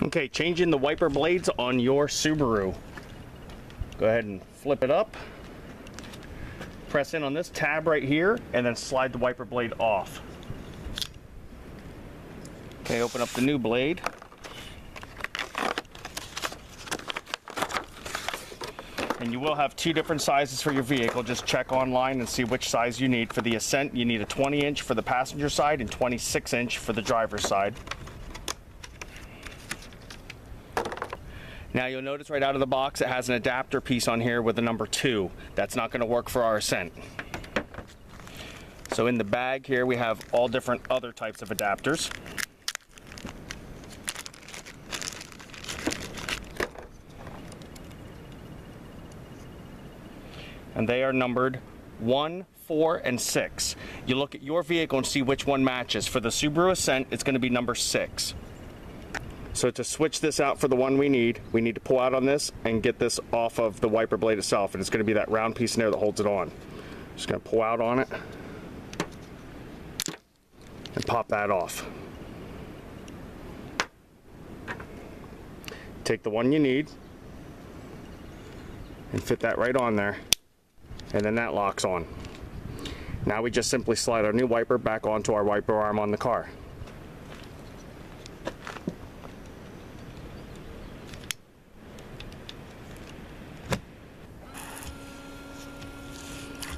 Okay, changing the wiper blades on your Subaru. Go ahead and flip it up. Press in on this tab right here and then slide the wiper blade off. Okay, open up the new blade. And you will have two different sizes for your vehicle. Just check online and see which size you need. For the Ascent, you need a 20-inch for the passenger side and 26-inch for the driver's side. Now you'll notice right out of the box it has an adapter piece on here with a number 2. That's not going to work for our Ascent. So in the bag here we have all different other types of adapters. And they are numbered 1, 4, and 6. You look at your vehicle and see which one matches. For the Subaru Ascent, it's going to be number 6. So to switch this out for the one we need to pull out on this and get this off of the wiper blade itself, and it's going to be that round piece in there that holds it on. Just going to pull out on it and pop that off. Take the one you need and fit that right on there, and then that locks on. Now we just simply slide our new wiper back onto our wiper arm on the car.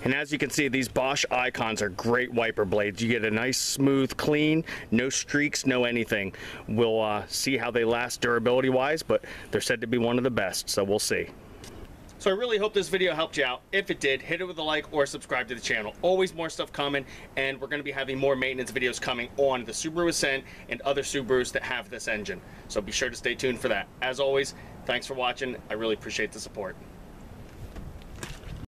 And as you can see, these Bosch Icons are great wiper blades. You get a nice, smooth, clean, no streaks, no anything. We'll see how they last durability-wise, but they're said to be one of the best, so we'll see. So I really hope this video helped you out. If it did, hit it with a like or subscribe to the channel. Always more stuff coming, and we're going to be having more maintenance videos coming on the Subaru Ascent and other Subarus that have this engine. So be sure to stay tuned for that. As always, thanks for watching. I really appreciate the support.